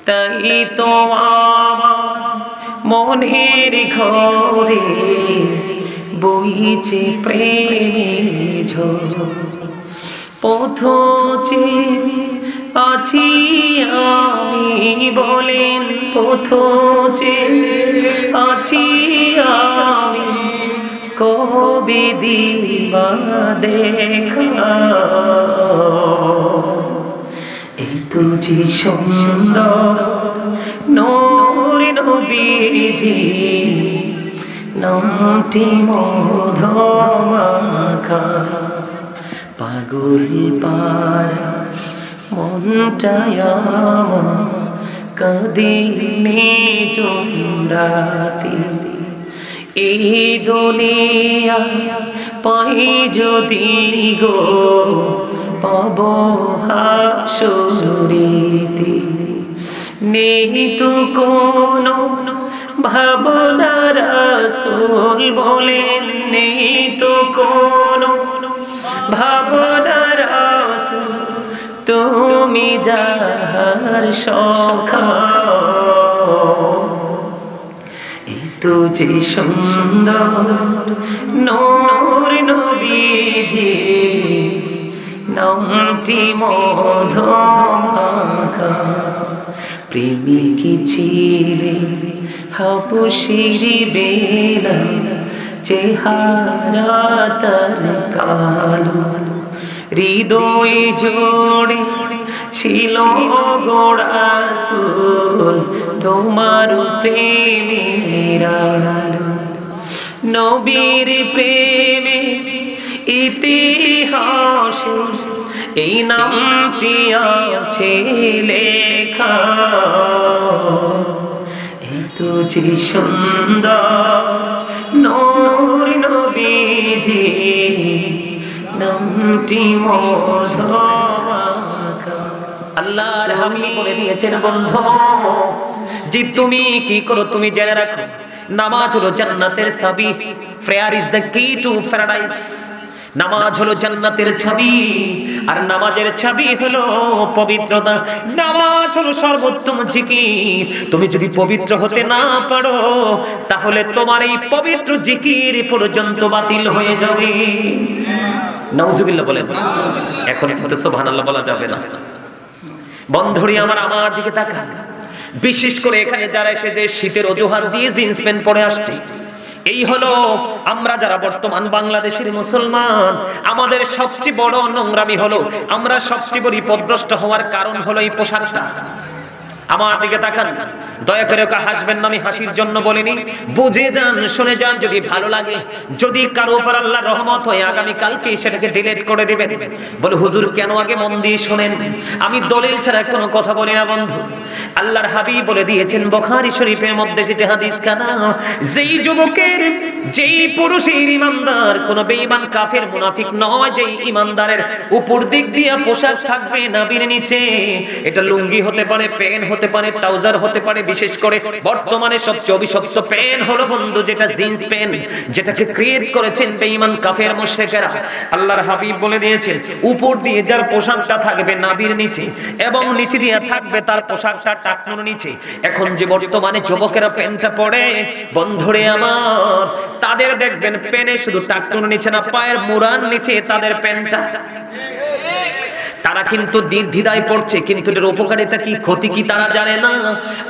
তাই তো আমার মনের ঘরে বইছে প্রেমের ঝড়। পথচে আছি আমি বলেন, পথচে আছি আমি, কবে দিবা দেখা। এই তো যে সুন্দর নূর নবীজি, নামটি মধুমাখা। পাগল পারা মনটায় আমার কাঁদে রাতে। এই দুনিয়া পাই যদি গো পাব হাসুরিতে। নেই তো কোনো ভাবনা রাসূল বলেন, নেই তো কোনো ভাবনা রাসূল, তুমি যাহার সখা। এই তো যে সুন্দর নূর নবীজি, নামটি মধুমাখা। প্রেমিকী ছিলে হাবশির বেলা, চেহারা তার কালো, হৃদয় জোড়ে ছিল গোড়াসুল তোমার প্রেমের আলো। নবীর প্রেমে ইতিহাসে এই নামটি আছে লেখা। এত যে সুন্দর নূর নবীজি, নামটি মধুমাখা। আল্লাহর হাবিব বলে দিয়েছেন, বন্ধু যে তুমি কি করো তুমি জেনে রাখো, নামাজ হলো জান্নাতের চাবি। প্রেয়ার ইজ দ্য কি টু প্যারাডাইস। নামাজ হলো জান্নাতের চাবি, আর নামাজের চাবি হলো পবিত্রতা। নামাজ হলো সর্বোত্তম জিকির। তুমি যদি পবিত্র হতে না পারো, তাহলে তোমার এই পবিত্র জিকির পর্যন্ত বাতিল হয়ে যাবে। নাউজুবিল্লাহ বলেন। এখন কিন্তু সুবহানাল্লাহ বলা যাবে না। বন্ধুরি আমার দিকে তাকান। বিশেষ করে এখানে যারা এসে যে শীতের অজুহাত দিয়ে জিন্স প্যান্ট পরে আসছে, এই হলো আমরা যারা বর্তমান বাংলাদেশের মুসলমান, আমাদের সবচেয়ে বড় নোংরামি হলো আমরা সবচেয়ে বড় বিপদগ্রস্ত হওয়ার কারণ হলো এই পোশাকটা। আমার দিকে তাকান, দয়া করে ওকে হাসবেন না, আমি হাসির জন্য বলিনি। বুঝে যান, শুনে যান। যদি ভালো লাগে, যদি কারো উপর আল্লাহর রহমত হয়, আগামী কালকে সেটাকে ডিলিট করে দিবেন। বলে হুজুর কেন? আগে মন দিয়ে শুনেন, আমি দলিল ছাড়া কোনো কথা বলি না বন্ধু। আল্লাহর হাবিব বলে দিয়েছেন বুখারী শরীফের মধ্যে যে হাদিস কানা, যেই যুবকের, যেই পুরুষের ইমানদার, কোন বেঈমান কাফের মুনাফিক নয়, যেই ইমানদারের উপর দিক দিয়ে পোশাক থাকবে নাভির নিচে, এটা লুঙ্গি হতে পারে, প্যান্ট হতে পারে, ট্রাউজার হতে পারে। বিশেষ করে বর্তমানে সবচেয়ে অভিশপ্ত প্যান্ট হলো বন্ধু যেটা জিন্স প্যান্ট, যেটাকে ক্রিয়েট করেছেন বেঈমান কাফের মুশরিকরা। আল্লাহর হাবিব বলে দিয়েছেন উপর দিয়ে যার পোশাকটা থাকবে নাভির নিচে, এবং নিচে দিয়ে থাকবে তার পোশাকটা টাকনুর নিচে। এখন যে বর্তমানে যুবকেরা প্যান্টটা পরে, বন্ধুরে আমার, তাদের দেখবেন প্যানে শুধু টাকনুর নিচে না, পায়ের মুড়ার নিচে তাদের প্যান্টটা। তারা কিন্তু দ্বিধায় পড়ছে, কিন্তু এর উপকারিতা কি ক্ষতি কি তারা জানে না।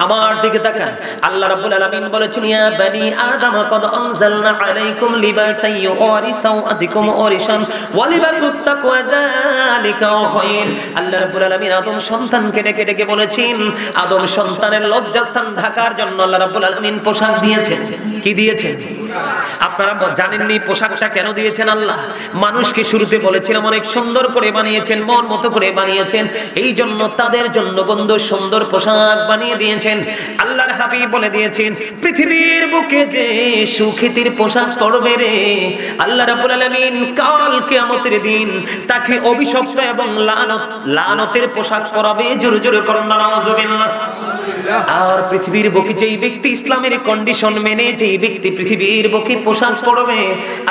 আমার দিকে তাকান, আল্লাহ রাব্বুল আলামিন বলেছেন ইয়া বানি আদম কদ আনজালনা আলাইকুম লিবাসান ইউরি সাওআতিকুম ওয়ারিশান ওয়া লিবাসুত তাকওয়া যালিকা খায়র। আল্লাহ রাব্বুল আলামিন আদম সন্তানকে ডেকে ডেকে বলেছেন, আদম সন্তানের লজ্জাস্থান ঢাকার জন্য আল্লাহ রাব্বুল আলামিন পোশাক দিয়েছেন। কি দিয়েছেন? আপনারা জানেননি পোশাকটা কেন দিয়েছেন আল্লাহ? মানুষকে শুরুতে বলেছিলাম অনেক সুন্দর করে বানিয়েছেন, মন মতো করে বানিয়েছেন, এই জন্য তাদের জন্য বন্ধু সুন্দর পোশাক বানিয়ে দিয়েছেন। আল্লাহর হাবিব বলে দিয়েছেন পৃথিবীর বুকে যে সুখ্যাতির পোশাক পরবে রে, আল্লাহ রাব্বুল আলামিন কাল কিয়ামতের দিন তাকে অভিশপ্ত এবং লানতের পোশাক পরাবে। জোরে জোরে করুন নাউজুবিল্লাহ। আর পৃথিবীর বুকে যেই ব্যক্তি ইসলামের কন্ডিশন মেনে যেই ব্যক্তি পৃথিবীর বুকে পোশাক পরবে,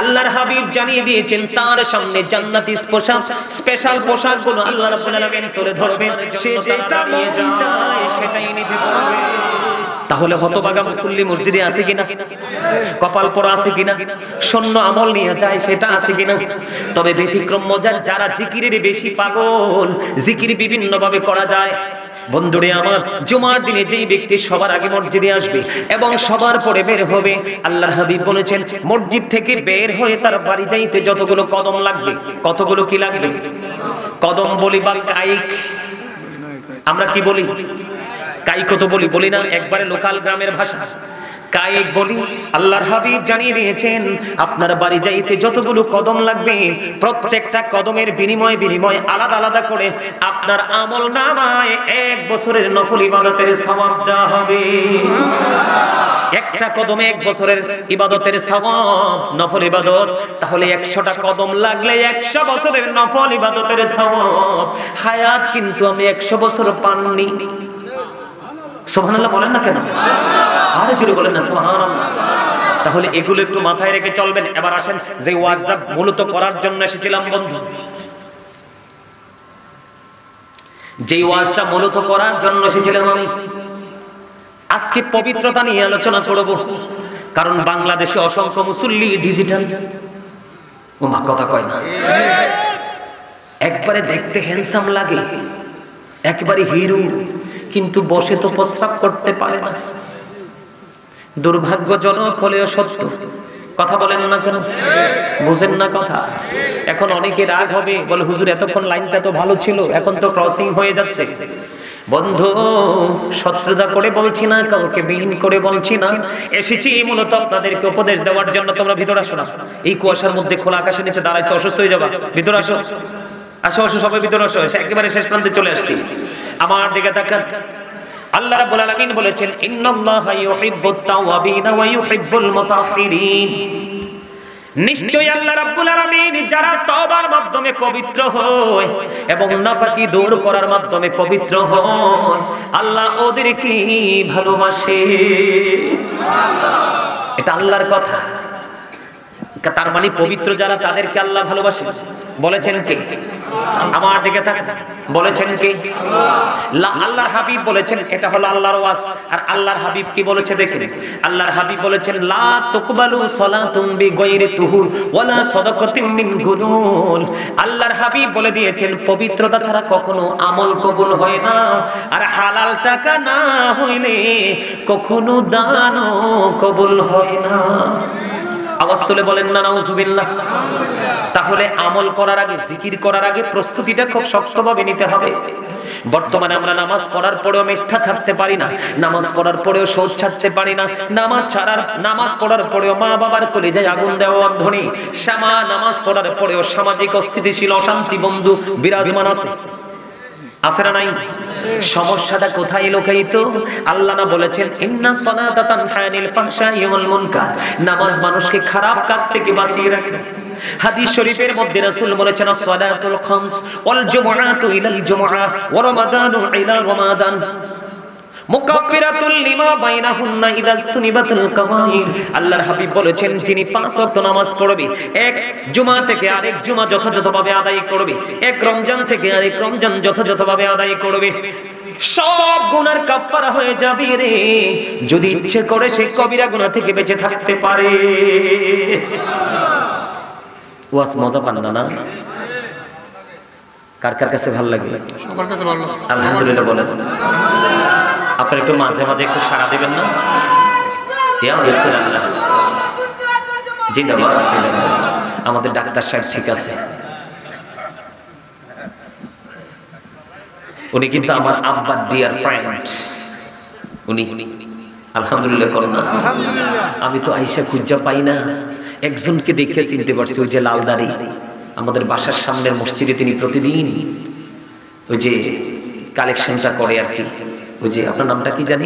আল্লাহর হাবিব জানিয়ে দিয়েছেন তার সামনে জান্নাতি পোশাক, স্পেশাল পোশাকগুলো আল্লাহ রাব্বুল আলামিন তুলে ধরবেন, সে যেটা নিয়ে যায় সেটাই নিতে পারবে। তাহলে হতভাগা মুসল্লি মসজিদে আছে কিনা, কপাল পরা আছে কিনা, শূন্য আমল নিয়ে যায় সেটা আছে কিনা? তবে ব্যতিক্রম মজার, যারা জিকিরের বেশি পাগল, জিকির বিভিন্ন ভাবে করা যায়। বন্ধুরে আমার, জুমার দিনে যেই ব্যক্তি সবার আগে মসজিদে আসবে এবং সবার পরে বের হবে, আল্লাহর হাবিব বলেছেন মসজিদ থেকে বের হয়ে তার বাড়ি যাইতে যতগুলো কদম লাগবে, কতগুলো কি লাগবে? কদম বলি বা কায়িক, আমরা কি বলি? কায়িক তো বলি না, একবারে লোকাল গ্রামের ভাষা কায়িক বলি। আল্লাহর হাবিব জানিয়ে দিয়েছেন আপনার বাড়ি যাইতে যতগুলো কদম লাগবে, প্রত্যেকটা কদমের বিনিময় আলাদা আলাদা করে আপনার আমল নামায় 1 বছরের নফল ইবাদতের সওয়াব দেওয়া হবে। একটা কদমে 1 বছরের ইবাদতের সওয়াব, নফল ইবাদত। তাহলে 100টা কদম লাগলে 100 বছরের নফল ইবাদতের সওয়াব। হায়াত কিন্তু আমি 100 বছর পাননি। সুবহানাল্লাহ বলেন না কেন? আরে জোরে বলেন না সুবহানাল্লাহ। তাহলে এগুলো একটু মাথায় রেখে চলবেন। এবার আসেন যে ওয়াজটা মূলত করার জন্য এসেছিলাম বন্ধু, যেই ওয়াজটা মূলত করার জন্য এসেছিলাম আমি, আজকে পবিত্রতা নিয়ে আলোচনা করব। কারণ বাংলাদেশে অসংখ্য মুসল্লি ডিজিটাল, ও মা কথা কয় না, একবারে দেখতে হ্যান্ডসাম লাগে, একবারে হিরো, কিন্তু বসে তো প্রস্রাব করতে পারে না। দুর্ভাগ্যজনক হলেও সত্য। কথা বলেন না কেন? বুঝেন না কথা? এখন অনেকে রাগ হবে, বলে হুজুর এতক্ষণ লাইনটা তো ভালো ছিল, এখন তো ক্রসিং হয়ে যাচ্ছে। বন্ধু, শত্রুতা করে বলছি না, কাউকে বিহীন করে বলছি না, এসেছি মূলত আপনাদেরকে উপদেশ দেওয়ার জন্য। তোমরা ভিতরে আসো না, এই কুয়াশার মধ্যে খোলা আকাশের নিচে দাঁড়াইছো, অসুস্থ হয়ে যাবা। ভিতরে আসো, আসো আসো, সবাই ভিতরে আসো। একেবারে শেষ প্রান্তে চলে আসছি। আমার দিকে তাকান। আল্লাহ রাব্বুল আলামিন বলেছেন ইন্নাল্লাহা ইউহিব্বুত তাওয়াবিনা ওয়া ইউহিব্বুল মুতাহহিরিন। নিশ্চয়ই আল্লাহ রাব্বুল আলামিন যারা তওবার মাধ্যমে পবিত্র হয় এবং নাপাকি দূর করার মাধ্যমে পবিত্র হয়, আল্লাহ ওদেরকে ভালোবাসে। এটা আল্লাহর কথা। তার মানে পবিত্র যারা, তাদেরকে আল্লাহ ভালোবাসে। বলেছেন কে? আমার দিকে তাকান। বলেছেন কে? আল্লাহর হাবিব বলেছেন। এটা হলো আল্লাহর ওয়াজ। আর আল্লাহর হাবিব কি বলেছে দেখেন। আল্লাহর হাবিব বলেছেন লা তুকবালু সালাতুম বিগাইরি তুহুর ওয়ালা সাদাকাতিন মিন গুলুল। আল্লাহর হাবিব বলে দিয়েছেন পবিত্রতা ছাড়া কখনো আমল কবুল হয় না, আর হালাল টাকা না হইলে কখনো দানও কবুল হয় না। আওয়াজ তুলে বলেন না নাউজুবিল্লাহ। তাহলে আমল করার আগে, জিকির করার আগে প্রস্তুতিটা খুব শক্তভাবে নিতে হবে। বর্তমানে আমরা নামাজ পড়ার পরেও মিথ্যা ছাড়তে পারি না, নামাজ পড়ার পরেও সুদ ছাড়তে পারি না, নামাজ পড়ার পরেও মা বাবার কলিজায় আগুন দেওয়া অন্ধনী, নামাজ পড়ার পরেও সামাজিক অস্থিতিশীল অশান্তি বন্ধু বিরাজমান আছে, আছে না নাই? সমস্যাটা কোথায় লুকায়িত? আল্লাহ না বলেছেন ইন্না সালাতা তানহা আনিল ফাহশাই ওয়াল মুনকার, নামাজ মানুষকে খারাপ কাজ থেকে বাঁচিয়ে রাখে। হাদিস শরীফের মধ্যে রাসূল বলেছেন সালাতুল খামস ওয়াল জুমআতু ইলাল জুমআ ওয়া রমাদানু ইলা রমাদান মুকাফফিরাতুল লিমা বাইনাহুন্না ইযা ইসতুনিবাতুল কাবাইর। আল্লাহর হাবিব বলেছেন যিনি 5 ওয়াক্ত নামাজ পড়বে, এক জুমা থেকে আরেক জুমা যথাযথভাবে আদায় করবে, এক রমজান থেকে আরেক রমজান যথাযথভাবে আদায় করবে, সব গুনার কাফারা হয়ে যাবে রে, যদি ইচ্ছে করে সে কবিরা গুনাহ থেকে বেঁচে থাকতে পারে। ওয়াজ মজা পান না? কার কার কাছে ভালো লাগে? সবার কাছে ভালো। আলহামদুলিল্লাহ বলেন। আপনারা একটু মাঝে মাঝে একটু সাড়া দিবেন না? ইয়া বিসমিল্লাহ। জিন্দাবাদ জিন্দাবাদ। আমাদের ডাক্তার সাহেব ঠিক আছে, উনি কিন্তু আমার আব্বার ডিয়ার ফ্রেন্ড। উনি আলহামদুলিল্লাহ করেন না? আমি তো আয়েশা খুঁজা পাই না, একজনকে দেখে চিনতে পারছি, ওই যে লাল দাড়ি, আমাদের বাসার সামনের মসজিদে তিনি প্রতিদিন ওই যে কালেকশনটা করে আর কি। ওই যে আপনার নামটা কি জানি?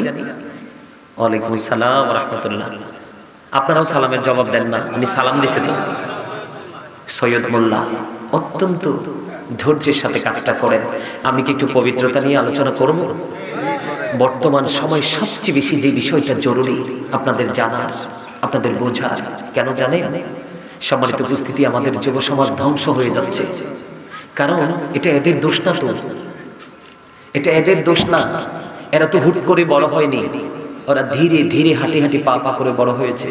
ওয়ালাইকুম আসসালাম ওয়া রাহমাতুল্লাহ। আপনারাও সালামের জবাব দেন না, উনি সালাম দিয়েছেন। সৈয়দ মোল্লা অত্যন্ত ধৈর্যের সাথে কাজটা করেন। আমি কি একটু পবিত্রতা নিয়ে আলোচনা করব? বর্তমান সময় সবচেয়ে বেশি যে বিষয়টা জরুরি আপনাদের জানার, আপনাদের বোঝার, কেন জানেন? সম্মানিত উপস্থিতি, আমাদের যুব সমাজ ধ্বংস হয়ে যাচ্ছে। কারণ এটা এদের দোষ না, তো এটা এদের দোষ না। এরা তো হুট করে বড় হয়নি, ওরা ধীরে ধীরে হাঁটি হাঁটি পা পা করে বড় হয়েছে।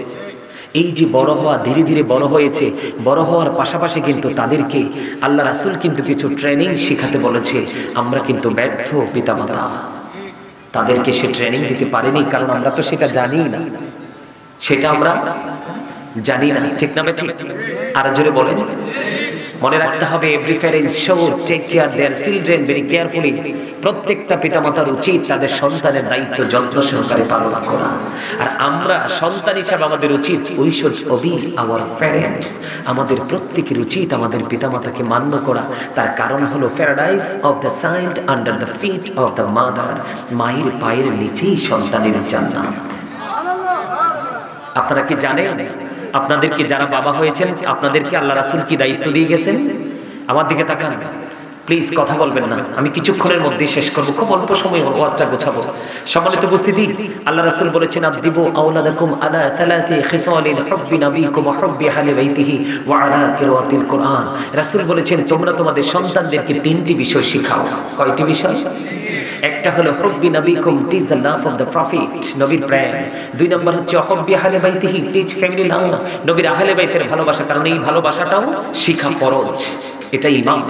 এই যে বড় হওয়া, ধীরে ধীরে বড় হয়েছে, বড় হওয়ার পাশাপাশি কিন্তু তাদেরকে আল্লাহ রাসূল কিন্তু কিছু ট্রেনিং শিখাতে বলেছে। আমরা কিন্তু ব্যর্থ পিতামাতা, তাদেরকে সে ট্রেনিং দিতে পারেনি, কারণ আমরা তো সেটা জানি না, সেটা আমরা জানি না। ঠিক না ঠিক? আর জোরে বলেন। মনে রাখতে হবে, every parent should take care their children very carefully. প্রত্যেকটা পিতামাতার উচিত তাদের সন্তানের দায়িত্ব যত্ন সহকারে পালন করা। আর আমরা সন্তান হিসাবে আমাদের উচিত we should Obi our parents. আমাদের প্রত্যেকের উচিত আমাদের পিতামাতাকে মান্য করা। তার কারণ হলো paradise of the child under the feet of the mother. মায়ের পায়ের নিচেই সন্তানের জান্নাত। আপনারা কি জানেন, আপনাদেরকে যারা বাবা হয়েছেন আপনাদেরকে আল্লাহ রাসূল কি দায়িত্ব দিয়ে গেছেন? আমার দিকে তাকান প্লিজ, কথা বলবেন না, আমি কিছুক্ষণের মধ্যেই শেষ করবো, খুব অল্প সময় ওয়াজটা গোছাবো। সম্মানিত উপস্থিতি, আল্লাহ রাসূল বলেছেন, আদিবু আওলাদাকুম আলা তালাতি খিসালিন হুব্বি নাবিকুম ওয়া হুব্বি আহলি বাইতিহি ওয়া আলা কিরাতিল কুরআন। রাসূল বলেছেন, তোমরা তোমাদের সন্তানদেরকে তিনটি বিষয় শেখাও। কয়টি বিষয়? একটা হলো হুব্বি নাবিকুম, teach the love of the prophet, নবীর প্রেম। দুই নম্বর হচ্ছে হুব্বি আহলি বাইতিহি, টিচ ফ্যামিলি লাভ, নবীর আহলে বাইতের ভালোবাসা, কারণ এই ভালোবাসাটাও শিখা ফরজ, এটা ঈমান।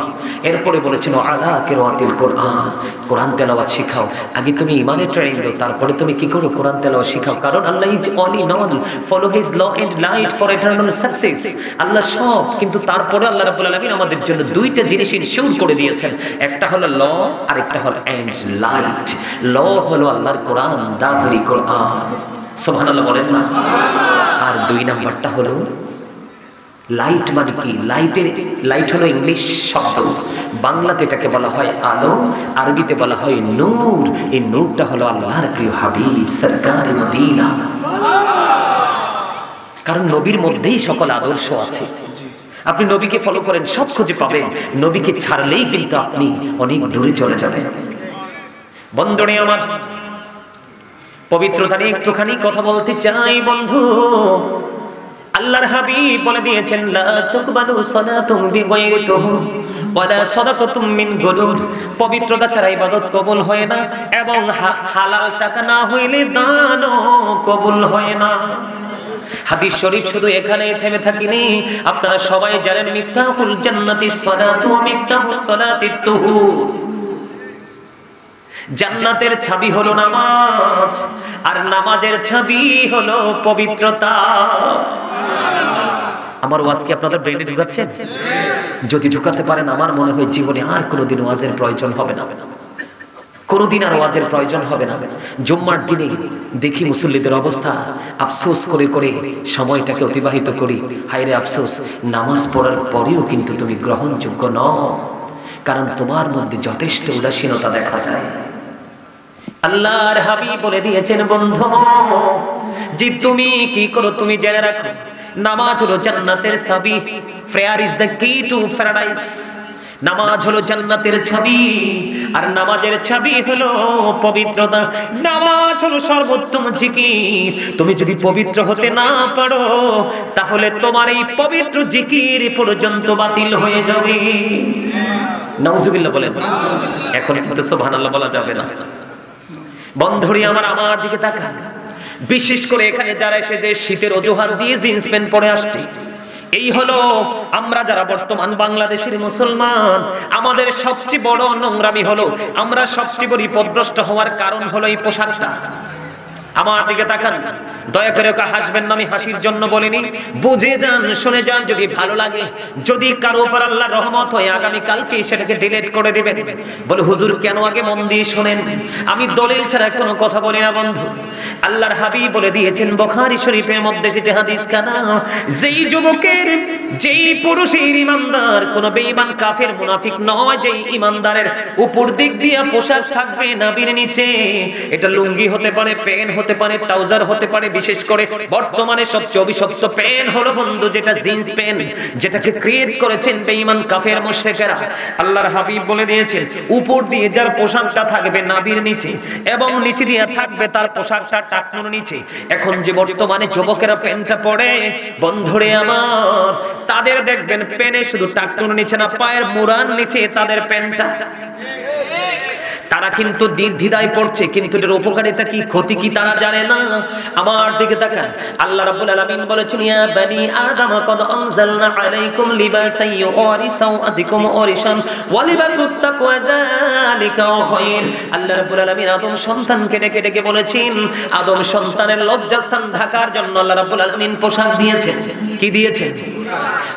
এরপরে বলেছেন আলা কিরাতিল কুরআন, কোরআন তেলাওয়াত শিখাও। আগে তুমি ঈমানের ট্রেনিং দাও, তারপরে তুমি কি করো? কোরআন তেলাওয়াত শিখাও। কারণ Allah is all in all, follow his law and light for eternal success. Allah সব, কিন্তু তারপরে আল্লাহ রাব্বুল আলামিন আমাদের জন্য দুইটা জিনিস ইনশিওর করে দিয়েছেন। একটা হলো ল, আর একটা হলো এন্ড লাইট। ল হলো আল্লাহর কোরআন, দা ভেরি কোরআন। সুবহানাল্লাহ বলেন না? আর দুই নাম্বারটা হলো লাইট। মানে কি? লাইট হলো ইংলিশ শব্দ, বাংলাতে এটাকে বলা হয় আলো, আরবিতে বলা হয় নূর। এই নূরটা হলো আল্লাহর প্রিয় হাবিব সরকারে মদিনা। কারণ নবীর মধ্যেই সকল আদর্শ আছে। আপনি নবীকে ফলো করেন, সব খুঁজে পাবেন। নবীকে ছাড়লেই কিন্তু আপনি অনেক দূরে চলে যাবেন। বন্ধুরে আমার, পবিত্রতা নিয়ে একটুখানি কথা বলতে চাই। বন্ধু, আল্লাহর হাবিব বলে দিয়েছেন, লা তুকবালু সালাতুম বিগাইরি তুহুর ওয়ালা সাদাকাতুম মিন গুলুল। পবিত্রতা ছাড়া ইবাদত কবুল হয় না, এবং হালাল টাকা না হইলে দানও কবুল হয় না। হাদিস শরীফ শুধু এখানেই থেমে থাকিনি, আপনারা সবাই জানেন মিফতাহুল জান্নাতিস সালাতু ওয়া মিফতাহুস সালাতিত তুহুর। জান্নাতের চাবি হলো নামাজ, আর নামাজের চাবি হলো পবিত্রতা। আমার ওয়াজ কি আপনাদের ব্রেনে ঢুকাচ্ছেন? যদি ঢুকাতে পারেন, আমার মনে হয় জীবনে আর কোনোদিন ওয়াজের প্রয়োজন হবে না, কোনোদিন আর ওয়াজের প্রয়োজন হবে না। জুম্মার দিনে দেখি মুসল্লিদের অবস্থা, আফসোস করে করে সময়টাকে অতিবাহিত করি। হায়রে আফসোস, নামাজ পড়ার পরেও কিন্তু তুমি গ্রহণযোগ্য নও, কারণ তোমার মধ্যে যথেষ্ট উদাসীনতা দেখা যায়। আল্লাহর হাবিব বলে দিয়েছেন, বন্ধু যে তুমি কি করো তুমি জেনে রাখো, নামাজ হলো জান্নাতের চাবি। প্রেয়ার ইজ দ্য কি টু প্যারাডাইস। নামাজ হলো জান্নাতের চাবি, আর নামাজের চাবি হলো পবিত্রতা। নামাজ হলো সর্বোত্তম জিকির। তুমি যদি পবিত্র হতে না পারো, তাহলে তোমার এই পবিত্র জিকির পর্যন্ত বাতিল হয়ে যাবে। নাউজুবিল্লাহ বলেন। এখন কিন্তু সুবহানাল্লাহ বলা যাবে না। বন্ধুরি আমার দিকে তাকান, বিশেষ করে এখানে যারা এসে যে শীতের অজুহাত দিয়ে জিন্স প্যান্ট পরে আসছে, এই হলো আমরা যারা বর্তমান বাংলাদেশের মুসলমান, আমাদের সবচেয়ে বড় নোংরামি হলো আমরা সবচেয়ে বড় বিপদগ্রস্ত হওয়ার কারণ হলো এই পোশাকটা। আমার দিকে তাকান, দয়া করে ওকে হাসবেন না, আমি হাসির জন্য বলিনি। বুঝে যান, শুনে যান, যদি ভালো লাগে, যদি কারো উপর আল্লাহ রহমত হয় আগামী কালকে সেটাকে ডিলিট করে দিবেন। বলে হুজুর কেন? আগে মন দিয়ে শোনেন, আমি দলিল ছাড়া কোনো কথা বলি না বন্ধু। আল্লাহর হাবিব বলে দিয়েছেন, বুখারী শরীফের মধ্যে এসেছে হাদিস কানা, যেই যুবকের, যেই পুরুষের ইমানদার, কোন বেঈমান কাফের মুনাফিক নয়, যেই ইমানদারের উপর দিক দিয়ে পোশাক থাকবে নাভির নিচে, এটা লুঙ্গি হতে পারে, প্যান্ট হতে পারে, ট্রাউজার হতে পারে, বিশেষ করে বর্তমানে সবচেয়ে অভিশপ্ত প্যান্ট হলো বন্ধু যেটা জিন্স প্যান্ট, যেটাকে ক্রিয়েট করেছেন বেঈমান কাফের মুশরিকেরা। আল্লাহর হাবিব বলে দিয়েছেন, উপর দিয়ে যার পোশাকটা থাকবে নাভির নিচে এবং নিচে দিয়ে থাকবে তার পোশাকটা টাকনুর নিচে। এখন যে বর্তমানে যুবকেরা প্যান্টটা পরে, বন্ধুরে আমার, তাদের দেখবেন প্যানে শুধু টাকনুর নিচে না, পায়ের মুড়ার নিচে তাদের প্যান্টটা। তারা কিন্তু দ্বিধায় পড়ছে, কিন্তু এর উপকারিতা কি ক্ষতি কি তারা জানে না। আমার দিকে তাকান, আল্লাহ রাব্বুল আলামিন বলেছেন, ইয়া বানি আদম কদ আনজালনা আলাইকুম লিবাসান ইউরি সাওআতিকুম ওয়ারিশান ওয়া লিবাসুত তাকওয়া যালিকা খায়র। আল্লাহ রাব্বুল আলামিন আদম সন্তানকে ডেকে ডেকে বলেছেন, আদম সন্তানের লজ্জাস্থান ঢাকার জন্য আল্লাহ রাব্বুল আলামিন পোশাক দিয়েছেন। কি দিয়েছেন?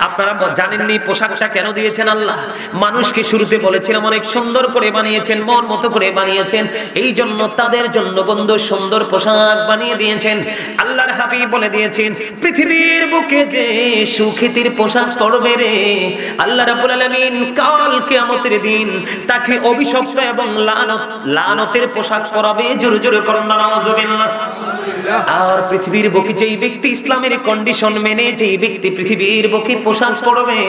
আপনারা জানেননি পোশাকটা কেন দিয়েছেন আল্লাহ? মানুষকে শুরুতে বলেছিলাম অনেক সুন্দর করে বানিয়েছেন, মন মতো করে বানিয়েছেন, এই জন্য তাদের জন্য বন্ধু সুন্দর পোশাক বানিয়ে দিয়েছেন। আল্লাহর হাবিব বলে দিয়েছেন, পৃথিবীর বুকে যে সুখ্যাতির পোশাক পরবে রে, আল্লাহ রাব্বুল আলামিন কাল কিয়ামতের দিন তাকে অভিশপ্ত এবং লানতের পোশাক পরাবে। জোরে জোরে করুন নাউজুবিল্লাহ। আর পৃথিবীর বুকে যেই ব্যক্তি ইসলামের কন্ডিশন মেনে যেই ব্যক্তি পৃথিবীর বুকে পোশাক পরবে,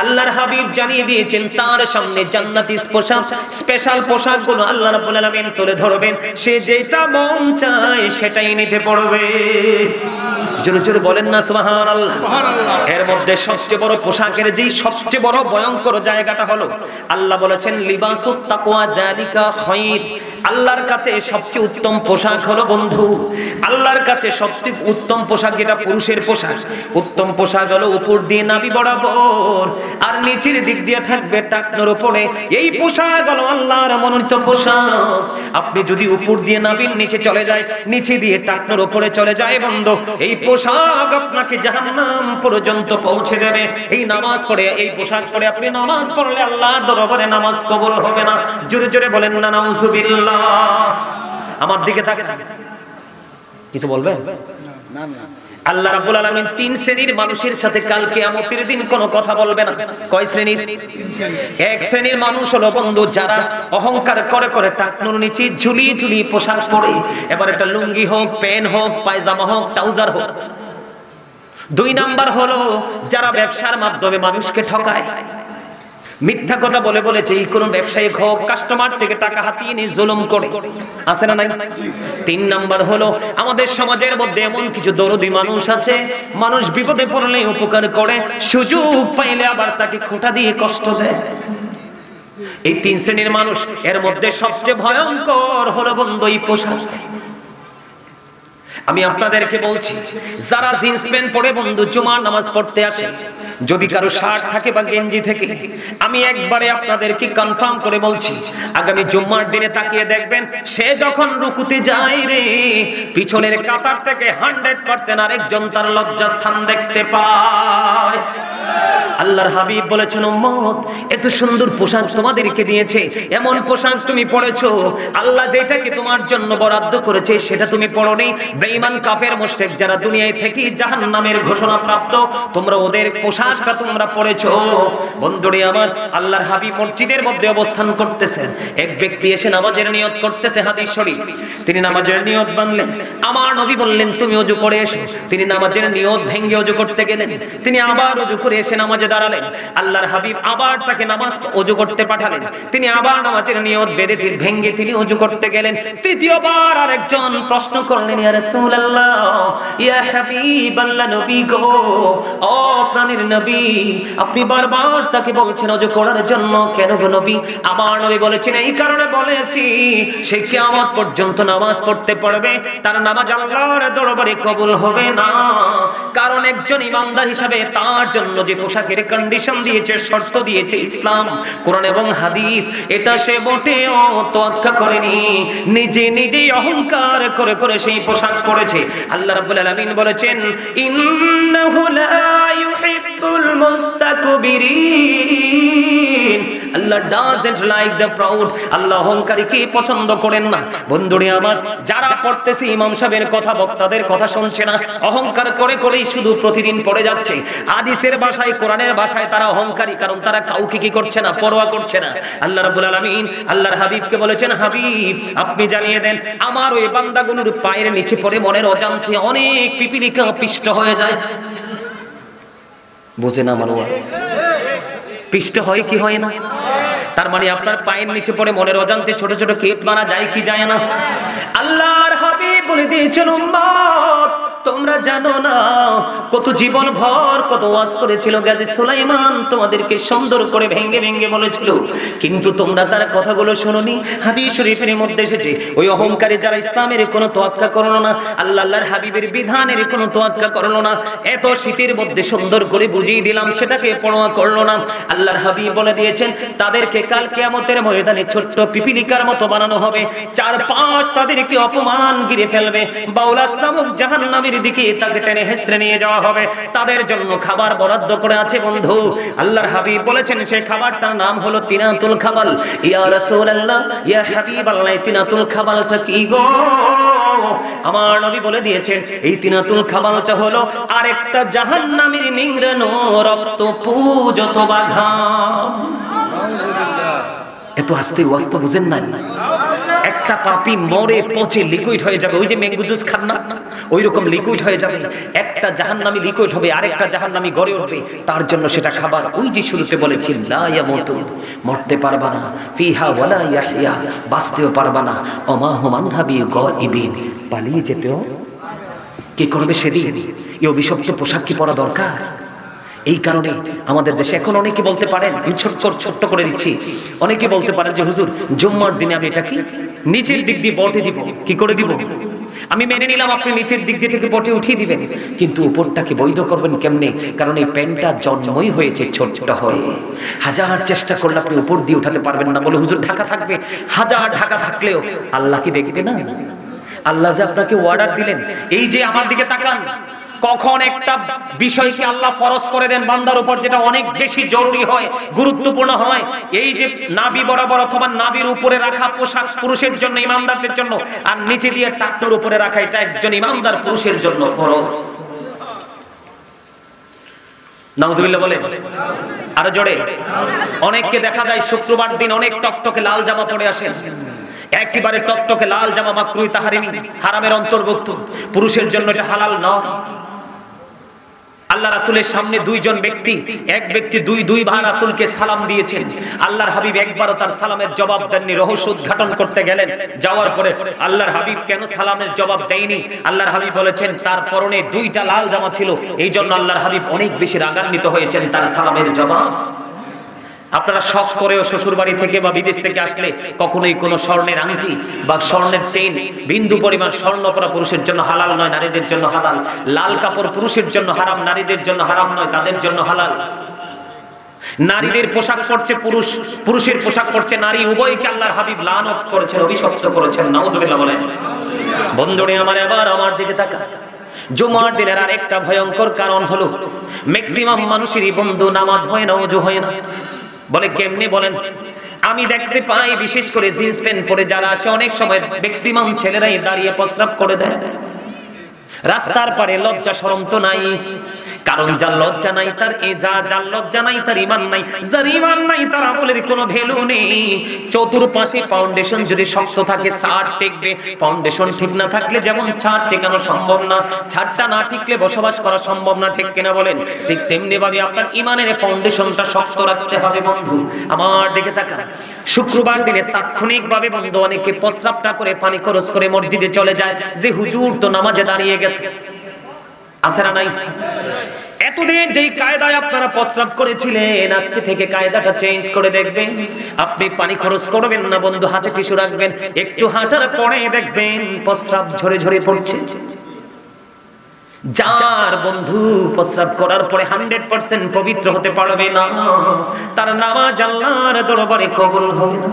আল্লাহর হাবিব জানিয়ে দিয়েছেন তার সামনে জান্নাতি পোশাক, স্পেশাল পোশাকগুলো আল্লাহ রাব্বুল আলামিন তুলে ধরবেন, সে যেটা মন চায় সেটাই নিতে পারবে। জোরে জোরে বলেন না সুবহানাল্লাহ। এর মধ্যে সবচেয়ে বড় পোশাকের যেই সবচেয়ে বড় ভয়ঙ্কর জায়গাটা হলো, আল্লাহ বলেছেন লিবাসুত তাকওয়া যালিকা খায়র। আল্লাহর কাছে সবচেয়ে উত্তম পোশাক হলো বন্ধু, আল্লাহর কাছে সবচেয়ে উত্তম পোশাক যেটা পুরুষের পোশাক, উত্তম পোশাক হলো উপর দিয়ে নাভি বরাবর আর নিচের দিক দিয়ে থাকবে টাকনোর উপরে। এই পোশাক হলো আল্লাহর মনোনীত পোশাক। আপনি যদি উপর দিয়ে নাভির নিচে চলে যায়, নিচে দিয়ে টাকনোর উপরে চলে যায় বন্ধু, এই পোশাক আপনাকে জাহান্নাম পর্যন্ত পৌঁছে দেবে। এই নামাজ পড়ে, এই পোশাক পরে আপনি নামাজ পড়লে আল্লাহর দরবারে নামাজ কবুল হবে না। জোরে জোরে বলেন না নাউজুবিল্লাহ। আমার দিকে তাকান, কিছু বলবেন? না না। আল্লাহ রাব্বুল আলামিন তিন শ্রেণীর মানুষের সাথে কাল কিয়ামতের দিন কোনো কথা বলবে না। কয় শ্রেণীর? এক শ্রেণীর মানুষ হলো বন্ধু যারা অহংকার করে করে টাকনুর নিচে ঝুলিয়ে ঝুলিয়ে পোশাক পরে, এবার এটা লুঙ্গি হোক, প্যান্ট হোক, পায়জামা হোক, ট্রাউজার হোক। দুই নাম্বার হলো যারা ব্যবসার মাধ্যমে মানুষকে ঠকায়, মিথ্যা কথা বলে বলে যেই কোনো ব্যবসায়িক হোক কাস্টমার থেকে টাকা হাতিয়ে নিয়ে জুলুম করে, আছে না নাই? তিন নাম্বার হলো আমাদের সমাজের মধ্যে এমন কিছু দরদি মানুষ আছে, মানুষ বিপদে পড়লে উপকার করে, সুযোগ পাইলে আবার তাকে খোঁটা দিয়ে কষ্ট দেয়। এই তিন শ্রেণীর মানুষ, এর মধ্যে সবচেয়ে ভয়ঙ্কর হলো বন্ধু এই পোশাক। আমি আপনাদেরকে বলছি, যারা জিন্স প্যান্ট পরে বন্ধু জুমার নামাজ পড়তে আসে, যদি কারো শার্ট থাকে বা গেঞ্জি থেকে, আমি একবারে আপনাদেরকে কনফার্ম করে বলছি, আগামী জুম্মার দিনে তাকিয়ে দেখবেন সে যখন রুকুতে যায় রে, পিছনের কাতার থেকে 100% আরেকজন তার লজ্জাস্থান দেখতে পায়। আল্লাহর হাবিব বলেছেন, উম্মত এত সুন্দর পোশাক তোমাদেরকে দিয়েছে, এমন পোশাক তুমি পরেছো, আল্লাহ যেটাকে তোমার জন্য বরাদ্দ করেছে সেটা তুমি পরোনি। বেঈমান কাফের মুশরিক যারা দুনিয়ায় থেকে জাহান্নামের ঘোষণা প্রাপ্ত, তোমরা ওদের পোশাকটা তোমরা পরেছো। বন্ধুরে আমার, আল্লাহর হাবিব মসজিদের মধ্যে অবস্থান করতেছেন, এক ব্যক্তি এসে নামাজের নিয়ত করতেছে, হাদিস শরীফ। তিনি নামাজের নিয়ত বানলেন, আমার নবী বললেন তুমি ওযু করে এসো। তিনি নামাজের নিয়ত ভেঙে ওযু করতে গেলেন, তিনি আবার ওযু করে এসে নামাজে দাঁড়ালেন। আল্লাহর হাবিব আবার তাকে নামাজ ওযু করতে পাঠালেন, তিনি আবার নামাজের নিয়ত বেঁধে ভেঙে তিনি ওযু করতে গেলেন। তৃতীয়বার আরেকজন প্রশ্ন করলেন, ইয়া রাসূলুল্লাহ, ইয়া হাবিবাল্লাহ, নবী গো, ও প্রাণের নবী, আপনি বারবার তাকে বলছেন ওযু করার জন্য, কেন গো নবী? আমার নবী বলেছেন, এই কারণে বলেছি, সে কিয়ামত পর্যন্ত নামাজ পড়তে পারবে, তার নামাজ আল্লাহর দরবারে কবুল হবে না। কারণ একজন ইমানদার হিসাবে তার জন্য যে পোশাকের কন্ডিশন দিয়েছে, শর্ত দিয়েছে ইসলাম, কোরআন এবং হাদিস, এটা সে মোটেও তোয়াক্কা করেনি, নিজে নিজেই অহংকার করে করে সেই পোশাক পরেছে। আল্লাহ রাব্বুল আলামিন বলেছেন, ইন্নাহু লা ইউহিব্বুল মুস্তাকবিরিন, আল্লাহ ডাজন্ট লাইক দ্য প্রাউড, আল্লাহ অহংকারীকে পছন্দ করেন না। বন্ধুরে আমার, যারা পড়তেছে ইমাম সাহেবের কথা, বক্তাদের কথা শুনছে না, অহংকার করে করেই শুধু প্রতিদিন পড়ে যাচ্ছে। হাদিসের ভাষায়, কোরআনের ভাষায় তারা অহংকারী, কারণ তারা কাউকে কি করছে না, পরোয়া করছে না। আল্লাহ রাব্বুল আলামিন আল্লাহর হাবিবকে বলেছেন, হাবিব আপনি জানিয়ে দেন আমার ওই বান্দাগুলোর পায়ের নিচে পড়ে মনের অজান্তে অনেক পিপিলিকা পিষ্ট হয়ে যায়। বুঝে না আমার ওয়াজ? পিষ্ট হয় কি হয় না? তার মানে আপনার পায়ের নিচে পড়ে মনের অজান্তে ছোট ছোট কীট মারা যায় কি যায় না? আল্লাহর হাবিব বলে দিয়েছেন, উম্মত তোমরা জানো না কত জীবন ভর কত ওয়াজ করেছিল গাজী সুলাইমান, তোমাদেরকে সুন্দর করে ভেঙ্গে ভেঙ্গে বলেছিল, কিন্তু তোমরা তার কথাগুলো শুনোনি। হাদিস শরীফের মধ্যে এসেছে, ওই অহংকারী যারা ইসলামের কোনো তোয়াক্কা করলো না, আল্লাহর হাবিবের বিধানের কোনো তোয়াক্কা করলো না, এত শীতের মধ্যে সুন্দর করে বুঝিয়ে দিলাম সেটাকে পরোয়া করলো না। আল্লাহর হাবিব বলে দিয়েছেন, তাদেরকে কাল কিয়ামতের ময়দানে ছোট্ট পিপিলিকার মতো বানানো হবে, চারপাশ তাদেরকে অপমান ঘিরে ফেলবে, বাউলাস নামক জাহান্নামের দিকে তাকে টেনে হেসড়ে নিয়ে যাওয়া হবে। তাদের জন্য খাবার বরাদ্দ করে আছে বন্ধু। আল্লাহর হাবিব বলেছেন সেই খাবারটার নাম হলো তিনাতুল খাবাল। ইয়া রাসূলুল্লাহ, ইয়া হাবিবাল্লাহ, তিনাতুল খাবালটা কি গো? আমার নবী বলে দিয়েছেন, এই তিনাতুল খাবালটা হলো আরেকটা জাহান্নামের নিংড়ানো রক্ত পূজত বাঘাম। এত আস্তে ওয়াস্ত বুঝেন না? একটা পাপী মরে পচে লিকুইড হয়ে যাবে, ওই যে ম্যাঙ্গো জুস খান না, ওই রকম লিকুইড হয়ে যাবে। একটা জাহান্নামী লিকুইড হবে, আরেকটা জাহান্নামী গড়ে উঠবে, তার জন্য সেটা খাবার। ওই যে শুরুতে বলেছি, লা ইয়ামুতু, মরতে পারবা না, ফিহা ওয়ালা ইয়াহইয়া, বাঁচতেও পারবা না, ওমা হুম আনহা বিগাইবিন, পালিয়ে যেতেও কি করবে সেদিন। এই অভিশপ্ত পোশাক কি পরা দরকার? এই কারণে আমাদের দেশে এখন অনেকে বলতে পারেন, আমি ছোট্ট করে দিচ্ছি, অনেকে বলতে পারেন যে হুজুর জুম্মার দিনে আমি এটা কি নিচের দিক দিয়ে বটে দিব, কি করে দিব? আমি মেনে নিলাম আপনি নিচের দিক দিয়ে থেকে বটে উঠিয়ে দিবেন, কিন্তু উপরটাকে বৈধ করবেন কেমনে? কারণ এই প্যান্টটা জন্মই হয়েছে ছোট্ট হয়ে, হাজার চেষ্টা করলে আপনি উপর দিয়ে উঠাতে পারবেন না। বলে হুজুর ঢাকা থাকবে, হাজার ঢাকা থাকলেও আল্লাহ কি দেখবে না? আল্লাহ যে আপনাকে অর্ডার দিলেন, এই যে আমার দিকে তাকান, কখন একটা বিষয়কে আল্লাহ ফরজ করে দেন বান্দার উপর, যেটা অনেক বেশি জরুরি হয়, গুরুত্বপূর্ণ হয়, এই যে নাভি বরাবর অথবা নাভির উপরে রাখা পোশাক পুরুষের জন্য, ইমানদারদের জন্য, আর নিচে দিয়ে টাকনোর উপরে রাখা এটা একজন ইমানদার পুরুষের জন্য ফরজ। নাউজুবিল্লাহ বলে আরো জোরে। অনেককে দেখা যায় শুক্রবার দিন অনেক টকটকে লাল জামা পরে আসেন, একেবারে টকটকে লাল জামা মাকরুহ তাহরিমি, হারামের অন্তর্ভুক্ত, পুরুষের জন্য এটা হালাল নয়। আল্লাহ রাসূলের সামনে দুইজন ব্যক্তি, এক ব্যক্তি দুইবার রাসূলকে সালাম দিয়েছেন, আল্লাহর হাবিব একবারও তার সালামের জবাব দেননি। রহস্য উদ্ঘাটন করতে গেলেন, যাওয়ার পরে আল্লাহর হাবিব কেন সালামের জবাব দেয়নি, আল্লাহর হাবিব বলেছেন তার পরনে দুইটা লাল জামা ছিল, এই জন্য আল্লাহর হাবিব অনেক বেশি রাগান্বিত হয়েছেন তার সালামের জবাব। আপনারা শখ করেও শ্বশুর বাড়ি থেকে বা বিদেশ থেকে আসলে কখনোই কোনো স্বর্ণের আংটি বা স্বর্ণের চেইন, বিন্দু পরিমাণ স্বর্ণ পরা পুরুষের জন্য হালাল নয়, নারীদের জন্য হালাল। লাল কাপড় পুরুষের জন্য হারাম, নারীদের জন্য হারাম নয়, তাদের জন্য হালাল। নারীদের পোশাক পরছে পুরুষ, পুরুষের পোশাক পরছে নারী, উভয়কে আল্লাহর হাবিব লানত করেছেন, অভিশপ্ত করেছেন। নাউজুবিল্লাহ বলেন। বন্ধুরে আমার, এবার আমার দিকে তাকা। জুমার দিনের আর একটা ভয়ঙ্কর কারণ হলো ম্যাক্সিমাম মানুষেরই বন্ধু নামাজ হয় না, ওযু হয় না। বলে কেমনে? বলেন, আমি দেখতে পাই বিশেষ করে জিন্স প্যান্ট পরে যারা আসে, অনেক সময় ম্যাক্সিমাম ছেলেরাই দাঁড়িয়ে প্রস্রাব করে দেয় রাস্তার পারে। লজ্জা শরম তো নাই, কারণ যার লজ্জা নাই তার যার লজ্জা নাই তার ঈমান নাই, যার ঈমান নাই তার আমলের কোনো ভ্যালু নেই। চতুর্পাশে ফাউন্ডেশন যদি শক্ত থাকে ছাদ টেকবে, ফাউন্ডেশন ঠিক না থাকলে যেমন ছাদ টেকানো সম্ভব না, ছাদটা না টিকলে বসবাস করা সম্ভব না, ঠিক কিনা বলেন? ঠিক তেমনি ভাবে আপনার ঈমানের ফাউন্ডেশনটা শক্ত রাখতে হবে। বন্ধু আমার দিকে তাকান, শুক্রবার দিনে তাৎক্ষণিকভাবে বন্ধু অনেকে প্রস্রাবটা করে পানি খরচ করে মসজিদে চলে যায় যে হুজুর তো নামাজে দাঁড়িয়ে গেছে, আছে না নাই? এতদিন যেই কায়দায় আপনারা প্রস্রাব করেছিলেন, আজকে থেকে কায়দাটা চেঞ্জ করে দেখবেন। আপনি পানি খরচ করবেন না বন্ধু, হাতে টিস্যু রাখবেন, একটু হাঁটার পরে দেখবেন প্রস্রাব ঝরে ঝরে পড়ছে। যার বন্ধু প্রস্রাব করার পরে 100% পবিত্র হতে পারবে না, তার নামাজ আল্লাহর দরবারে কবুল হবে না।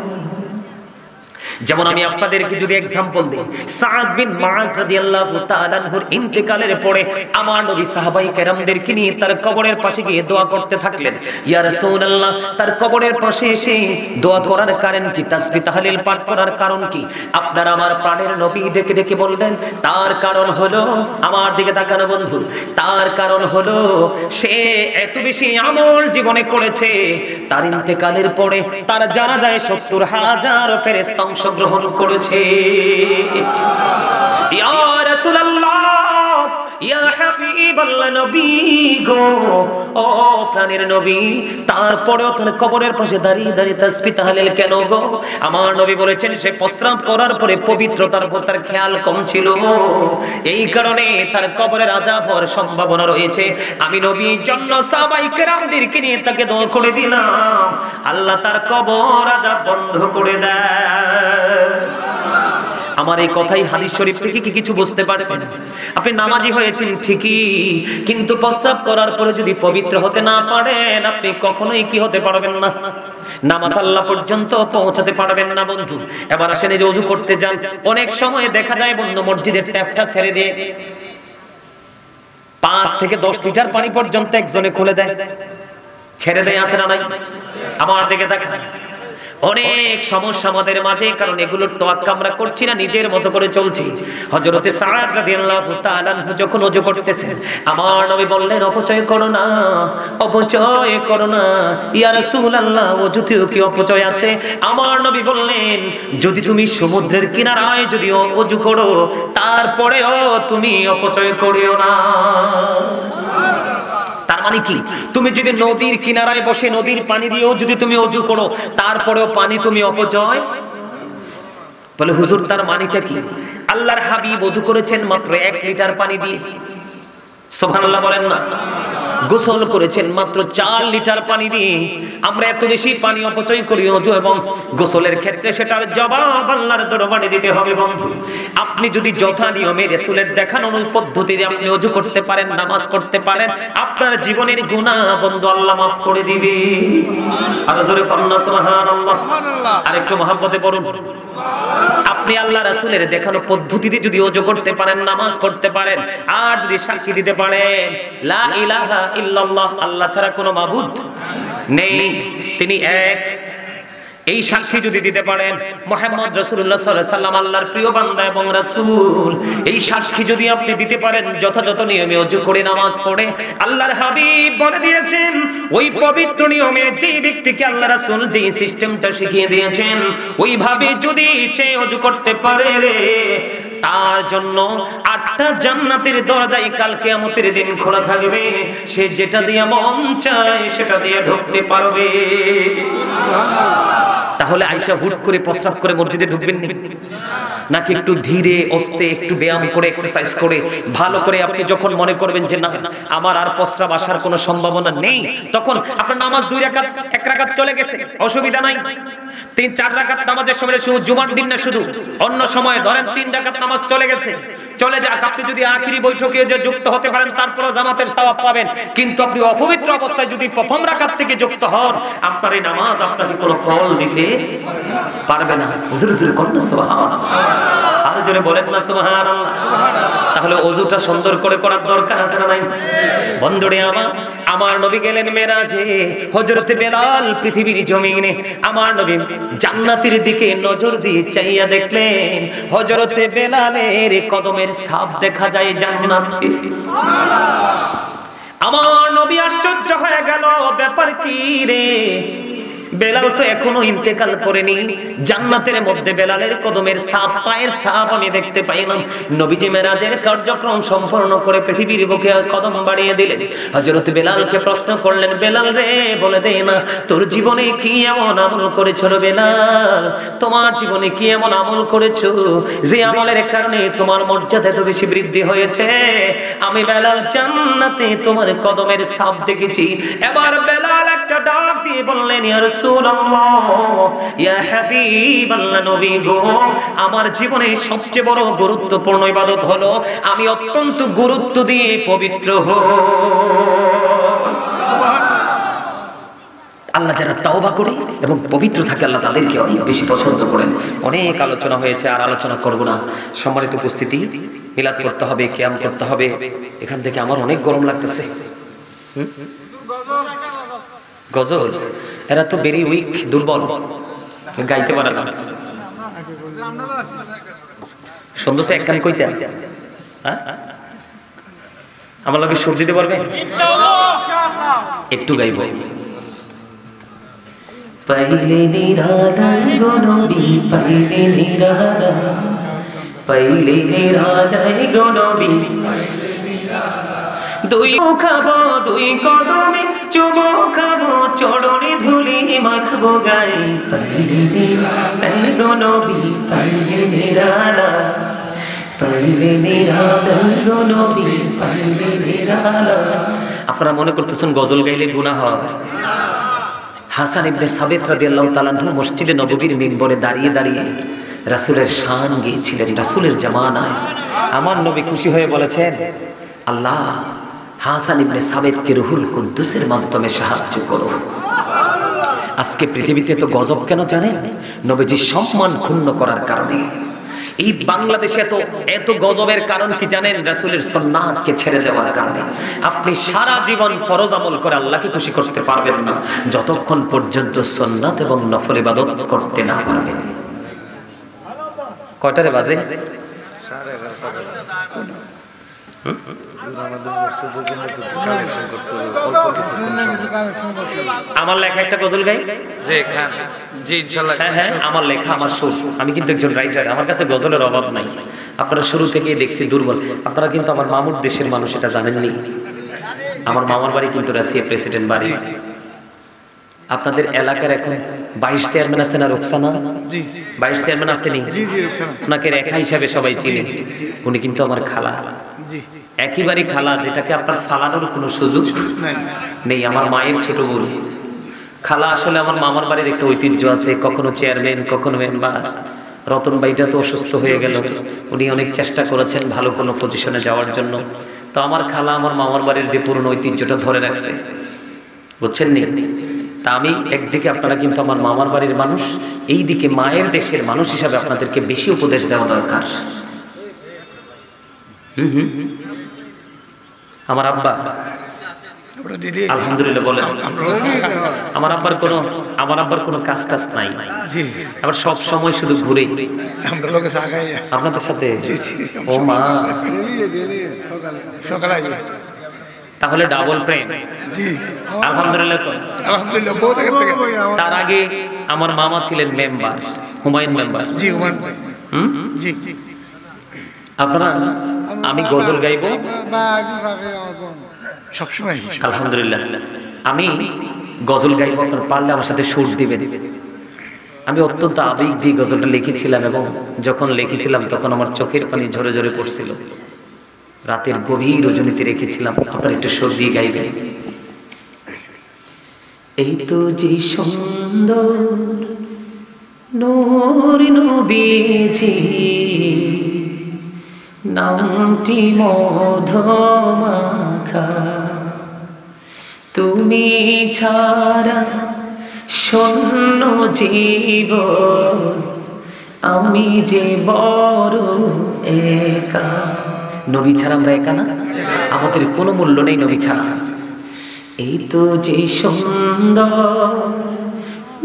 যেমন আমি আপনাদেরকে যদি एग्जांपल দেই, সাদ বিন মুআজ রাদিয়াল্লাহু তাআলা আনহুর ইন্তেকালের পরে আমার নবী সাহাবায়ে কেরামদেরকে নিয়ে তার কবরের পাশে গিয়ে দোয়া করতে থাকলেন। ইয়া রাসূলুল্লাহ, তার কবরের পাশে এসে দোয়া করার কারণ কি, তাসবিহ তাহলিল পাঠ করার কারণ কি? আপনারা আমার প্রাণের নবী ডেকে ডেকে বললেন তার কারণ হলো, আমার দিকে তাকানো বন্ধু, তার কারণ হলো সে এত বেশি আমল জীবনে করেছে, তার ইন্তেকালের পরে তার জানাজায় ৭০,০০০ ফেরেশতা অংশগ্রহণ করেছে। ইয়া রাসূলুল্লাহ, ইয়া হাবিবাল্লাহ, নবী গো, ও প্রাণের নবী, তারপরেও তার কবরের পাশে দাঁড়িয়ে দাঁড়িয়ে তাসবিহ তাহলিল কেন গো? আমার নবী বলেছেন সে প্রস্রাব করার পরে পবিত্রতার উপর তার খেয়াল কম ছিল, এই কারণে তার কবরের আযাব হওয়ার সম্ভাবনা রয়েছে। আমি নবীর জন্য সাহাবায়ে কেরামদেরকে নিয়ে তাকে দোয়া করে দিলাম, আল্লাহ তার কবর আযাব বন্ধ করে দেয়। আমার এই কথাই হাদিস শরীফ থেকে কি কিছু বুঝতে পারছেন? আপনি নামাজি হয়েছেন ঠিকই, কিন্তু প্রস্রাব করার পরে যদি পবিত্র হতে না পারেন আপনি কখনোই কি হতে পারবেন না, নামাজ আল্লাহ পর্যন্ত পৌঁছাতে পারবেন না বন্ধু। এবার আসেন এই যে ওযু করতে যান, অনেক সময় দেখা যায় বন্ধু মসজিদের ট্যাপটা ছেড়ে দিয়ে 5 থেকে 10 লিটার পানি পর্যন্ত একজনে খুলে দেয়, ছেড়ে দেয়, আছে না নাই? আমার দিকে দেখেন, অনেক সমস্যা আমাদের মাঝে, কারণ এগুলোর তোয়াক্কা আমরা করছি না, নিজের মতো করে চলছি। হযরতে সাদ রাদিয়াল্লাহু তাআলা আনহু যখন ওযু করতেছেন, আমার নবী বললেন অপচয় করো না, অপচয় করো না। ইয়া রাসূলুল্লাহ, ওযুতেও কি অপচয় আছে? আমার নবী বললেন যদি তুমি সমুদ্রের কিনারায় যদি ওযু করো তারপরেও তুমি অপচয় করিও না। তার মানে কি, তুমি যদি নদীর কিনারায় বসে নদীর পানি দিয়েও যদি তুমি ওযু করো তারপরেও পানি তুমি অপচয়? বলে হুজুর তার মানেটা কি? আল্লাহর হাবিব ওযু করেছেন মাত্র 1 লিটার পানি দিয়ে, সুবহানাল্লাহ বলেন না। গোসল করেছেন মাত্র 4 লিটার পানি দিয়ে। আমরা এত বেশি পানি অপচয় করি ওযু এবং গোসলের ক্ষেত্রে, সেটার জবাব আল্লাহর দরবারে দিতে হবে বন্ধু। আপনি যদি যথা নিয়মে রাসূলের দেখানো পদ্ধতিতে আপনি ওযু করতে পারেন, নামাজ পড়তে পারেন, আপনার জীবনের গুনাহ বন্ধু আল্লাহ মাফ করে দিবে। আর জোরে কন্না সুবহানাল্লাহ, আরেকটু মহব্বতে পড়ুন। আপনি আল্লাহ রাসূলের দেখানো পদ্ধতিতে যদি ওযু করতে পারেন, নামাজ পড়তে পারেন, আর যদি সাক্ষী দিতে পারেন লা ইলাহা ইল্লাল্লাহ, আল্লাহ ছাড়া কোনো মাবুদ নেই, তিনি এক, এই সাক্ষী যদি দিতে পারেন মুহাম্মদ রাসূলুল্লাহ সাল্লাল্লাহু আলাইহি ওয়াসাল্লাম আল্লাহর প্রিয় বান্দা এবং রাসূল, এই সাক্ষী যদি আপনি দিতে পারেন যথাযথ নিয়মে ওযু করে নামাজ পড়ে, আল্লাহর হাবিব বলে দিয়েছেন ওই পবিত্র নিয়মে যে ব্যক্তিকে আল্লাহ রাসূল যে সিস্টেমটা শিখিয়ে দিয়েছেন ওইভাবে যদি সে ওযু করতে পারে রে, তার জন্য 8টা জান্নাতের দরজায় কাল কিয়ামতের দিন খোলা থাকবে, সে যেটা দিয়ে মন চায় সেটা দিয়ে ঢুকতে পারবে। তাহলে আয়েশা হুট করে প্রস্রাব করে মসজিদে ঢুকবেন নাকি একটু ধীরে আস্তে একটু ব্যায়াম করে এক্সারসাইজ করে ভালো করে আপনি যখন মনে করবেন যে না আমার আর প্রস্রাব আসার কোনো সম্ভাবনা নেই, তখন আপনার নামাজ 2 রাকাত 1 রাকাত চলে গেছে, অসুবিধা নাই। 3-4 রাকাত নামাজের সময় শুধু জুমার দিন না, শুধু অন্য সময় ধরেন 3 রাকাত নামাজ চলে গেছে, চলে যাক। আপনি যদি আখিরি বৈঠকে যে যুক্ত হতে পারেন তারপরে জামাতের সওয়াব পাবেন, কিন্তু আপনি অপবিত্র অবস্থায় যদি প্রথম রাকাত থেকে যুক্ত হন আপনার এই নামাজ আপনাকে কোনো ফল দিতে পারবে না। হুজুর হুজুর কন্না সুবহানাল্লাহ, আর জোরে বলেন না সুবহানাল্লাহ। তাহলে ওযুটা সুন্দর করে করার দরকার আছে না নাই? বন্ধুরে আমার নবী গেলেন মেরাজে, হযরতে বেলাল পৃথিবীর জমিনে আমার নবী জান্নাতের দিকে নজর দিয়ে চাইয়া দেখলেন হযরতে বেলালের কদমের ছাপ দেখা যায় জান্নাতে। আমার নবী আশ্চর্য হয়ে গেল, ব্যাপার কি রে? বেলাল তো এখনো ইন্তেকাল করেনি, জান্নাতের মধ্যে বেলালের কদমের ছাপ, পায়ের ছাপ আমি দেখতে পাইলাম। নবীজি মেরাজের কার্যক্রম সম্পন্ন করে পৃথিবীর বুকে কদম বাড়িয়ে দিলেন। হযরত বেলালকে প্রশ্ন করলেন, বেলাল রে বলে দে না তোর জীবনে কি এমন আমল করেছো রে বেলাল? তোমার জীবনে কি এমন আমল করেছো যে আমলের কারণে তোমার মর্যাদা এত বেশি বৃদ্ধি হয়েছে? আমি বেলাল জান্নাতে তোমার কদমের ছাপ দেখেছি। এবার বেলাল একটা ডাক দিয়ে বললেন, ইয়া রাসূলুল্লাহ, ইয়া হাবিবাল্লাহ, নবী গো, আমার জীবনে সবচেয়ে বড় গুরুত্বপূর্ণ ইবাদত হলো আমি অত্যন্ত গুরুত্ব দিয়ে পবিত্র হই। আল্লাহ যারা তাওবা করে এবং পবিত্র থাকে আল্লাহ তাদেরকে অনেক বেশি পছন্দ করেন। অনেক আলোচনা হয়েছে, আর আলোচনা করব না। সম্মানিত উপস্থিতি, মিলাদ করতে হবে, কিয়াম করতে হবে। এখান থেকে আমার অনেক গরম লাগতেছে। গজল, এরা তো ভেরি উইক, দুর্বল, গাইতে পারে না। সন্দেশ এক গান কইতে আমার লোকে সুর দিতে পারবে? একটু গাইব। পাইলে নিরালায় গো নবী, পাইলে নিরালায়, পাইলে নিরালায় গো নবী, দুই খাবো দুই কদমে চুমো খাবো, চরণে ধুলি মাখবো গায়ে। পাইলে নিরালায় গো নবী, পাইলে নিরালায়, পাইলে নিরালায় গো নবী, পাইলে নিরালায়। আপনারা মনে করতেছেন গজল গাইলে গুনাহ হয়? হাসান ইবনে সাবিত রাদিয়াল্লাহু তাআলা আনহু মসজিদে নববীর মিম্বরে দাঁড়িয়ে দাঁড়িয়ে রাসূলের শান গেয়েছিলেন। রাসূলের জামানায় আমার নবী খুশি হয়ে বলেছেন, আল্লাহ হাসান ইবনে সাবিতকে রুহুল কুদ্দুসের মাধ্যমে সাহায্য করো। আজকে পৃথিবীতে তো গজব কেন জানেন? নবীজির সম্মান ক্ষুণ্ণ করার কারণে। এই বাংলাদেশে এত গজবের কারণ কি জানেন? রাসূলের সুন্নাতকে ছেড়ে দেওয়ার কারণে। আপনি সারা জীবন ফরজ আমল করে আল্লাহকে খুশি করতে পারবেন না যতক্ষণ পর্যন্ত সুন্নাত এবং নফল ইবাদত করতে না পারবেন। কয়টারে বাজে? আমার লেখা একটা গজল গাই যে জি ইনশাআল্লাহ। হ্যাঁ, আমার লেখা, আমার সুর। আমি কিন্তু একজন রাইটার, আমার কাছে গজলের অভাব নাই। আপনারা শুরু থেকেই দেখছি দুর্বল। আপনারা কিন্তু আমার মামুর দেশের মানুষ, এটা জানেননি? আমার মামার বাড়ি কিন্তু রাশিয়া প্রেসিডেন্ট বাড়ি। আপনাদের এলাকার এখন 22 চেয়ারম্যান আছে না, রোকসানা? জি, 22 চেয়ারম্যান আছেনি? জি জি, ওনাকে রেখা হিসাবে সবাই চিনে। উনি কিন্তু আমার খালা। জি, একেবারে খালা, যেটাকে আপনার ফালানোর কোনো সুযোগ নেই। আমার মায়ের ছোট বোন খালা। আসলে আমার মামার বাড়ির একটা ঐতিহ্য আছে, কখনো চেয়ারম্যান, কখনো মেম্বার। রতন ভাইটা তো অসুস্থ হয়ে গেল, উনি অনেক চেষ্টা করেছেন ভালো কোনো পজিশনে যাওয়ার জন্য। তো আমার খালা আমার মামার বাড়ির যে পুরনো ঐতিহ্যটা ধরে রাখছে, বুঝছেন নি? তা আমি একদিকে আপনারা কিন্তু আমার মামার বাড়ির মানুষ, এই দিকে মায়ের দেশের মানুষ হিসাবে আপনাদেরকে বেশি উপদেশ দেওয়া দরকার। আমার আব্বা আলহামদুলিল্লাহ বলেন, আমার আব্বার কোনো কাজ টাজ নাই। আবার সব সময় শুধু ঘুরে আপনাদের সাথে। ও মা, তাহলে ডাবল প্রেম। আলহামদুলিল্লাহ। তার আগে আমার মামা ছিলেন মেম্বার, হুমায়ুন মেম্বার। আপনারা, আমি গজল গাইব সবসময়। আলহামদুলিল্লাহ, আমি গজল গাইব, আপনার পারলে আমার সাথে সুর দিবেন। আমি অত্যন্ত আবেগ দিয়ে গজলটা লিখেছিলাম, এবং যখন লিখেছিলাম তখন আমার চোখের পানি ঝরে ঝরে পড়ছিল। রাতের গভীর রজনীতে রেখেছিলাম। আপনার একটু সুর দিয়ে গাইবেন। এই তো যে সুন্দর নূর নবীজি, নামটি মধুমাখা, তুমি ছাড়া শূন্য জীবন, আমি যে বড় একা। নবী ছাড়া আমরা একা না, আমাদের কোনো মূল্য নেই নবী ছাড়া। এই তো যে সুন্দর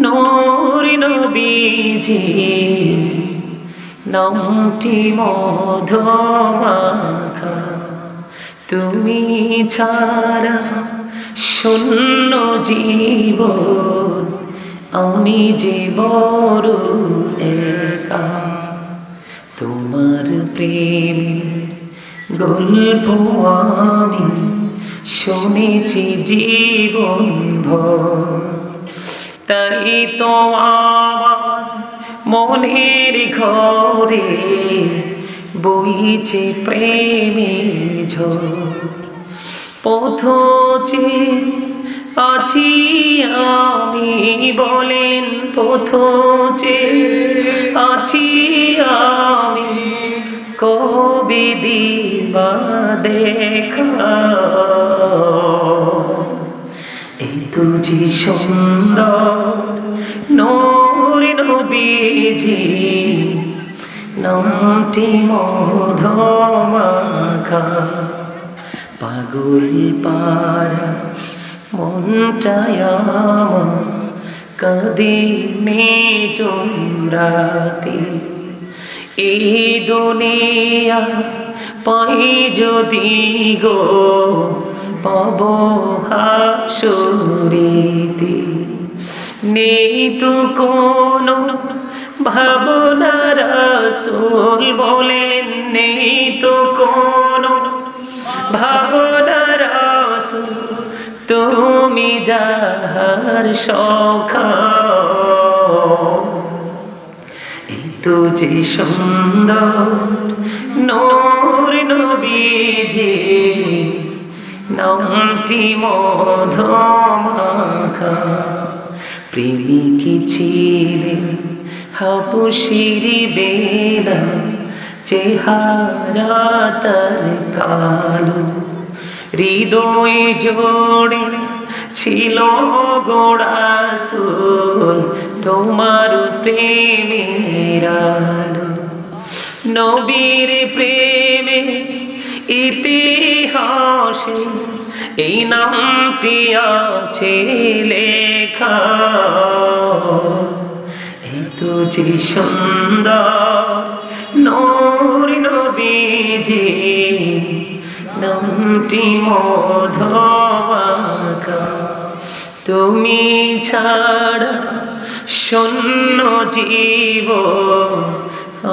নূর নবীজি, নামটি মধুমাখা, তুমি ছাড়া শূন্য জীবন, আমি যে বড় একা। তোমার প্রেম গল্প আমি শুনেছি জীবন ভর, তাই তো আমার মনের ঘরে বইছে প্রেমের ঝড়। পথ চেয়ে আছি আমি, বলেন পথ চেয়ে আছি আমি, কবে দিবা দেখা। এই তুজি সুন্দর নূর নবীজি নামটি মধুমাখা পাগল পারা মনটায় আমার কাঁদে নিঝুম রাতে এই দুনিয়া পাই যদি গো পাব হাসুরিতে নেই তো কোনো ভাবনা রাসূল বলেন নেই তো কোনো ভাবনা রাসূল তুমি যাহার সখা এই তো যে সুন্দর নূর নবীজি নামটি মধুমাখা প্রেমিকী ছিলেন হাবশীর বেলা চেহারা তার কালো হৃদয় জোড়ে ছিল গো রাসূল তোমার প্রেমের আলো নবীর প্রেমে ইতিহাসে এই নামটি আছে লেখা এই তো যে সুন্দর নূর নবীজি নামটি মধুমাখা তুমি ছাড়া শূন্য জীব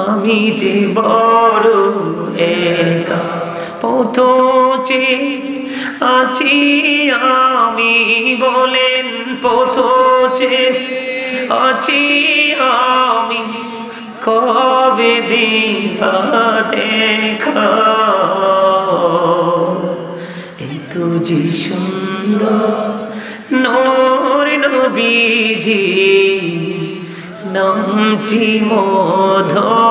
আমি যে বড় একা পথে আছি আমি বলেন পথে আছি আমি কবে দিবা দেখা এই তো যে সুন্দর নূর নবীজি নামটি মধুমাখা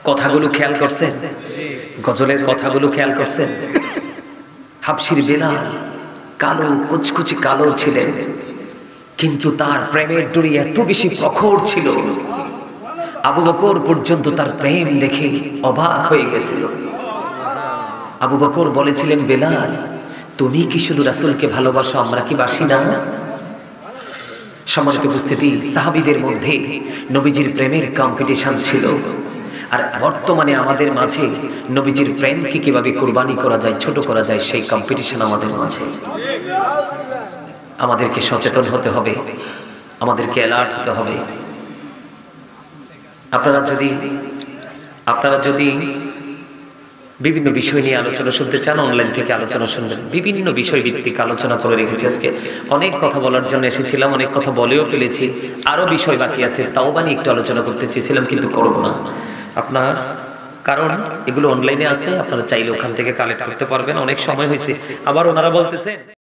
কথাগুলো খেয়াল করছেন গজলের কথাগুলো খেয়াল করছেন হাবশীর বেলাল কালো কুচকুচি কালো ছিলেন কিন্তু তার প্রেমের ডুরি এত বেশি প্রখর ছিল আবু বকর পর্যন্ত তার প্রেম দেখে অবাক হয়ে গেছিল আবু বকর বলেছিলেন বেলাল তুমি কি শুধু রাসূলকে ভালোবাসো আমরা কি বাসি না সম্মানিত উপস্থিতি সাহাবীদের মধ্যে নবীজির প্রেমের কম্পিটিশন ছিল আর বর্তমানে আমাদের মাঝে নবীজির প্রেমকে কিভাবে কুরবানি করা যায় ছোট করা যায় সেই কম্পিটিশন আমাদের মাঝে আমাদেরকে সচেতন হতে হবে আমাদেরকে অ্যালার্ট হতে হবে আপনারা যদি বিভিন্ন বিষয় নিয়ে আলোচনা শুনতে চান অনলাইন থেকে আলোচনা শুনবেন বিভিন্ন বিষয় ভিত্তিক আলোচনা করে রেখেছি আজকে অনেক কথা বলার জন্য এসেছিলাম অনেক কথা বলেও ফেলেছি আরো বিষয় বাকি আছে তাও নিয়ে একটু আলোচনা করতে চেয়েছিলাম কিন্তু করব না আপনার কারণ এগুলো অনলাইনে আছে আপনারা চাইলে ওখান থেকে কালেক্ট করতে পারবেন অনেক সময় হয়েছে আবার ওনারা বলতেছেন